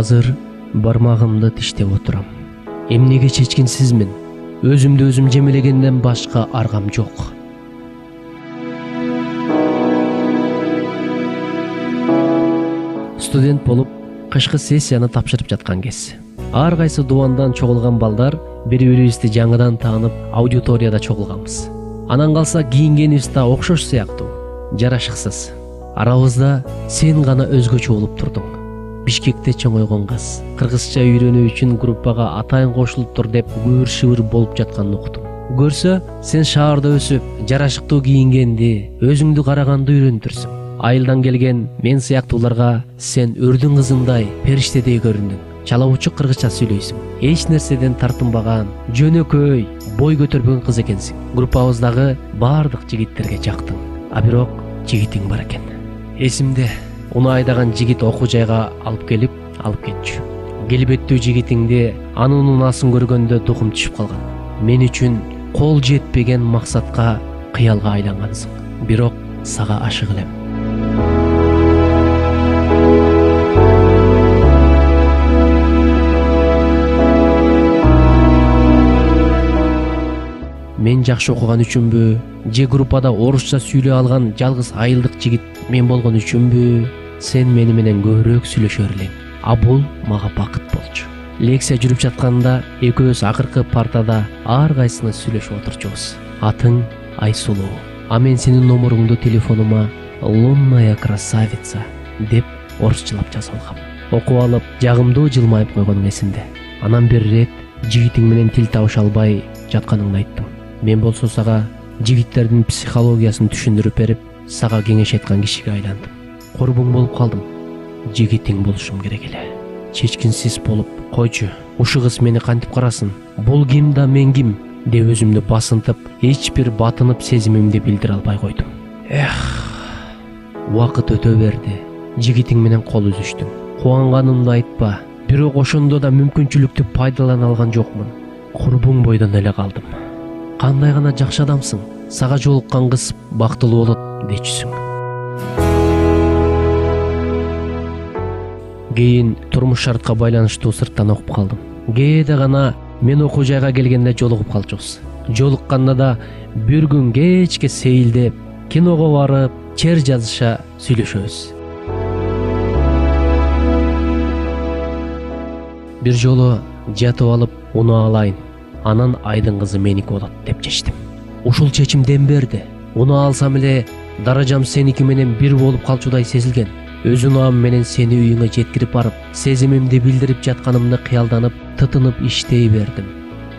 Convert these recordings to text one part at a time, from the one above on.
Азыр бармагымды тиштеп отурам. Эмнеге чечкинсизмин. Өзүмдү өзүм жемелегенден башка аргам жок. Студент болуп, кышкы сессияны тапшырып жаткан кез. Ар кайсы дубандан чогулган балдар бири-бирибизди жаңыдан таанып, аудиторияда чогулганбыз. Анан калса кийингенибиз да окшош сыяктуу, жарашыксыз. Арабызда сен гана өзгөчө болуп турдуң. Бишкекте чоңойгон кыз, кыргызча үйрөнүү үчүн группага атайын кошулуптур деп күбүр-шыбыр болуп жатканын уктум. Көрсө, сен шаарда өсүп, жарашыктуу кийингенди, өзүңдү караганды үйрөнтүрсүң. Айылдан келген мен сыяктууларга сен өрдүн кызындай, периштедей көрүндүң. Чалабучук кыргызча сүйлөйсүң. Эч нерседен тартынбаган, жөнөкөй, бой көтөрбөгөн кыз экенсиң. Группабыздагы бардык жигиттерге жактың. А бирок жигитиң бар экен. Эсимде, уну айдаган жигит окуу жайга алып кетчү. Келбеттүү жигитиңди анын унасын көргөндө духум түшүп калган. Мен үчүн кол жетпеген максатка, кыялга айлангансың. Бирок сага ашык элем. Мен жакшы окуган үчүнбү, же группада орусча сүйлөй алган жалгыз айылдык жигит мен болгон үчүнбү, сен мени менен көбүрөөк сүйлөшөр элең. А бул мага бакыт болчу. Лекция жүрүп жатканда экөөбүз акыркы партада ар кайсыбыз сүйлөшүп отурчубуз. Атың Айсулуу. А мен сенин номеруңду телефонума «Лунная красавица» деп орусчалап жазып алгам. Окуп алып, жагымдуу жылмайып койгонуң эсимде. Анан бир ирет жигитиң менен тил табыша албай жатканыңды айттың. Мен болсо сага жигиттердин психологиясын түшүндүрүп берип, сага кеңеш айткан кишиге айландым. Курбуң болуп калдым. Жигитиң болушум керек эле. Чечкинсиз болуп, койчу, ушу кыз мени кантип карасын? Бул ким да мен ким? Деп өзүмдү басынтып, эч бир батынып сезимимди билдире албай койдум. Убакыт өтө берди. Жигитиң менен кол үзүштүм. Кубанганымды айтпа, бирок ошондо да мүмкүнчүлүктү пайдалана алган жокмун. Курбуң бойдон эле калдым. Кандай гана жакшы адамсың, сага жолуккан кыз бактылуу болот дечүсүң. Кийин турмуш шартка байланыштуу сырттан окуп калдым. Кээде гана мен окуу жайга келгенде жолугуп калчубуз. Жолукканда да бир күн кечке сейилдеп, киного барып, чер жазыша сүйлөшөбүз. Бир жолу жатып алып, уну алайын. Анан Айдын кызы меники болот деп чечтим. Ушул чечим дем берди. Уну алсам эле даражам сеники менен бир болуп калчудай сезилген. Өз унаам менен сени үйүңө жеткирип барып, сезимимди билдирип жатканымды кыялданып, тытынып иштей бердим.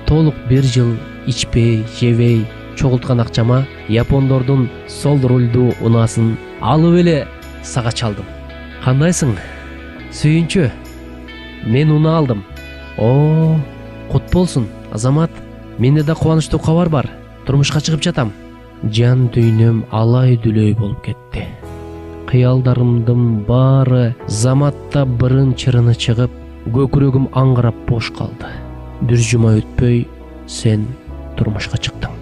Толук бир жыл ичпей, жебей, чогулткан акчама япондордун сол рульдуу унасын алып эле сага чалдым. Кандайсың, сүйүнчү? Мен уна алдым. Кут болсун, Азамат. Менде да кубанычтуу кабар бар. Турмушка чыгып жатам. Жан дүйнөм алай-дүлөй болуп кетти. Кыялдарымдын баары заматта бырын-чырыны чыгып, көкүрөгүм аңгырап бош калды. Бир жума өтпөй сен турмушка чыктың.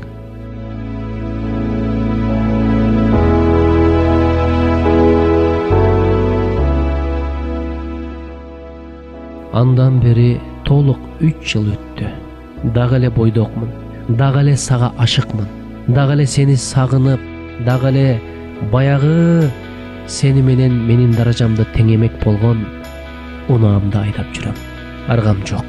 Андан бери толук 3 жыл өттү. Дагы эле бойдокмун, дагы эле сага ашыкмын, дагы эле сени сагынып, дагы эле баягы сени менен менин даражамды тең эмек болгон унаамды айдап жүрөм. Аргам жок.